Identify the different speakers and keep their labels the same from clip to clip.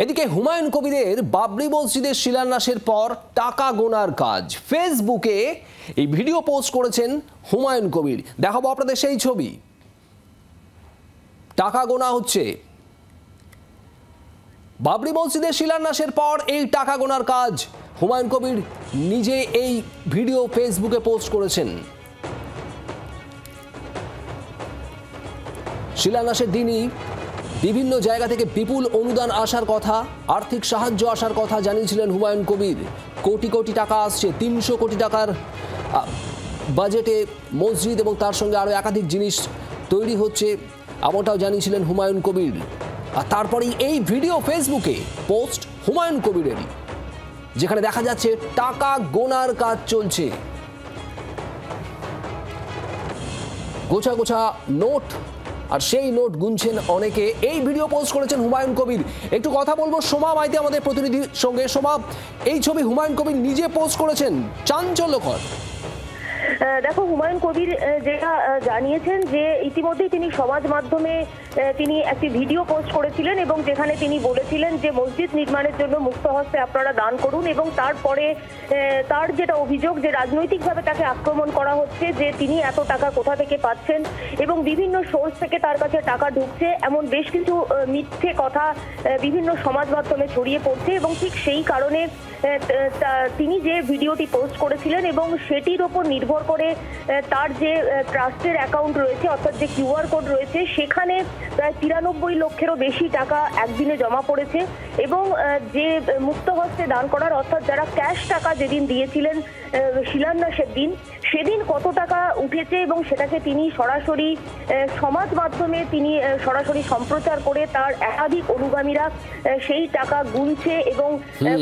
Speaker 1: এদিকে হুমায়ুন কবিরের বাবরি মসজিদের শিলান্যাসের পর টাকা গোনার কাজ ফেসবুকে এই ভিডিও পোস্ট করেছেন হুমায়ুন কবির। দেখাবো আপনাদের সেই ছবি। টাকা গোনা হচ্ছে। বাবরি মসজিদের শিলান্যাসের পর এই টাকা গোনার কাজ হুমায়ুন কবির নিজে এই ভিডিও ফেসবুকে পোস্ট করেছেন। শিলান্যাসের দিনই বিভিন্ন জায়গা থেকে বিপুল অনুদান আসার কথা, আর্থিক সাহায্য আসার কথা জানিয়েছিলেন হুমায়ুন কবির। কোটি কোটি টাকা আসছে, 300 কোটি টাকার বাজেটে মসজিদ এবং তার সঙ্গে আরও একাধিক জিনিস তৈরি হচ্ছে, এমনটাও জানিয়েছিলেন হুমায়ুন কবির। আর তারপরেই এই ভিডিও ফেসবুকে পোস্ট হুমায়ুন কবিরের, যেখানে দেখা যাচ্ছে টাকা গোনার কাজ চলছে। গোছা গোছা নোট, আর সেই নোট গুনছেন অনেকে। এই ভিডিও পোস্ট করেছেন হুমায়ুন কবির। একটু কথা বলবো সোমা মাইতি আমাদের প্রতিনিধির সঙ্গে। সোমা, এই ছবি হুমায়ুন কবির নিজে পোস্ট করেছেন, চাঞ্চল্যকর।
Speaker 2: দেখো, হুমায়ুন কবির যেটা জানিয়েছেন যে ইতিমধ্যেই তিনি সমাজ মাধ্যমে তিনি একটি ভিডিও পোস্ট করেছিলেন এবং যেখানে তিনি বলেছিলেন যে মসজিদ নির্মাণের জন্য মুক্ত হস্তে আপনারা দান করুন, এবং তারপরে তার যেটা অভিযোগ যে রাজনৈতিকভাবে তাকে আক্রমণ করা হচ্ছে, যে তিনি এত টাকা কোথা থেকে পাচ্ছেন এবং বিভিন্ন সোর্স থেকে তার কাছে টাকা ঢুকছে, এমন বেশ কিছু মিথ্যে কথা বিভিন্ন সমাজ মাধ্যমে ছড়িয়ে পড়ছে। এবং ঠিক সেই কারণে তিনি যে ভিডিওটি পোস্ট করেছিলেন এবং সেটির ওপর নির্ভর করে তার যে ট্রাস্টের অ্যাকাউন্ট রয়েছে, অর্থাৎ যে কিউআর কোড রয়েছে, সেখানে প্রায় 93 লক্ষেরও বেশি টাকা একদিনে জমা পড়েছে। এবং যে মুক্ত হস্তে দান করার, অর্থাৎ যারা ক্যাশ টাকা যেদিন দিয়েছিলেন শিলান্যাসের দিন, সেদিন কত টাকা উঠেছে এবং সেটাকে তিনি সরাসরি সমাজ মাধ্যমে তিনি সরাসরি সম্প্রচার করে তার একাধিক অনুগামীরা সেই টাকা গুনছে এবং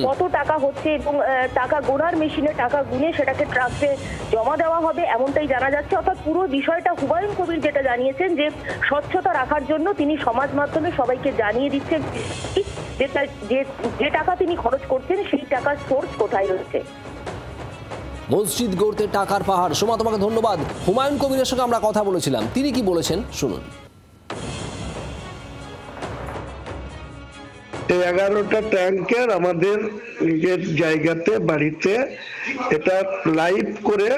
Speaker 2: কত টাকা হচ্ছে এবং টাকা গোনার মেশিনে টাকা গুনে সেটাকে ট্রাস্টে জমা দেওয়া হবে, এমনটাই জানা যাচ্ছে। অর্থাৎ পুরো বিষয়টা হুমায়ুন কবির যেটা জানিয়েছেন যে স্বচ্ছতা রাখার জন্য তিনি সমাজ মাধ্যমে সবাইকে জানিয়ে দিচ্ছেন যে টাকা তিনি খরচ করছেন সেই টাকার সোর্স কোথায় রয়েছে।
Speaker 1: মসজিদ গড়তে টাকার পাহাড়। সোমা, তোমাকে ধন্যবাদ। হুমায়ুন কবিরের সঙ্গে আমরা কথা বলেছিলাম, তিনি কি বলেছেন শুনুন।
Speaker 3: 11টা ট্যাঙ্কের আমাদের নিজের জায়গাতে বাড়িতে এটা লাইভ করে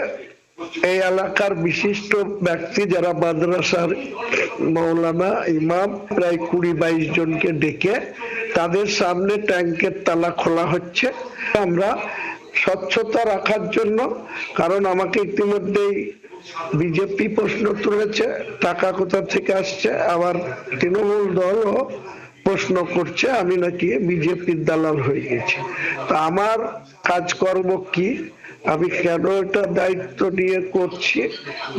Speaker 3: এই এলাকার বিশিষ্ট ব্যক্তি যারা মাদ্রাসার মৌলানা ইমাম প্রায় 20-22 জনকে ডেকে তাদের সামনে ট্যাঙ্কের তালা খোলা হচ্ছে। আমরা স্বচ্ছতা রাখার জন্য, কারণ আমাকে ইতিমধ্যেই বিজেপি প্রশ্ন তুলেছে টাকা কোথা থেকে আসছে, আবার তৃণমূল দলও প্রশ্ন করছে আমি নাকি বিজেপির দালাল হয়ে গেছি। তা আমার কাজকর্ম কি, আমি কেন এটা দায়িত্ব নিয়ে করছি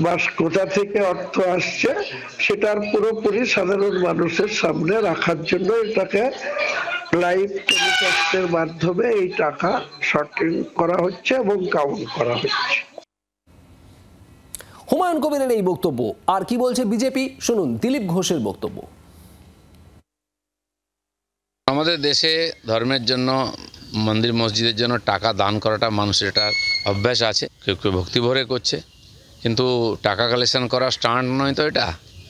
Speaker 3: বা কোথা থেকে অর্থ আসছে, সেটার পুরোপুরি সাধারণ মানুষের সামনে রাখার জন্য এটাকে লাইভ টেলিকাস্টের মাধ্যমে এই টাকা শর্টিং করা হচ্ছে এবং কাউন্ট করা হচ্ছে।
Speaker 1: হুমায়ুন কবিরের এই বক্তব্য। আর কি বলছে বিজেপি শুনুন দিলীপ ঘোষের বক্তব্য।
Speaker 4: আমাদের দেশে ধর্মের জন্য, মন্দির মসজিদের জন্য টাকা দান করাটা মানুষের একটা অভ্যাস আছে। কেউ কেউ ভক্তি ভরে করছে, কিন্তু টাকা কালেকশন করা স্ট্যান্ড নয় তো।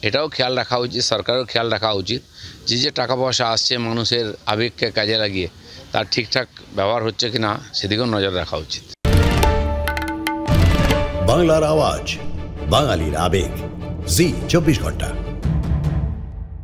Speaker 4: এটাও খেয়াল রাখা উচিত, সরকারেরও খেয়াল রাখা উচিত যে টাকা পয়সা আসছে মানুষের আবেগকে কাজে লাগিয়ে তার ঠিকঠাক ব্যবহার হচ্ছে কিনা সেদিকেও নজর রাখা উচিত।
Speaker 5: বাংলার আওয়াজ, বাঙালির আবেগ, জি 24 ঘন্টা।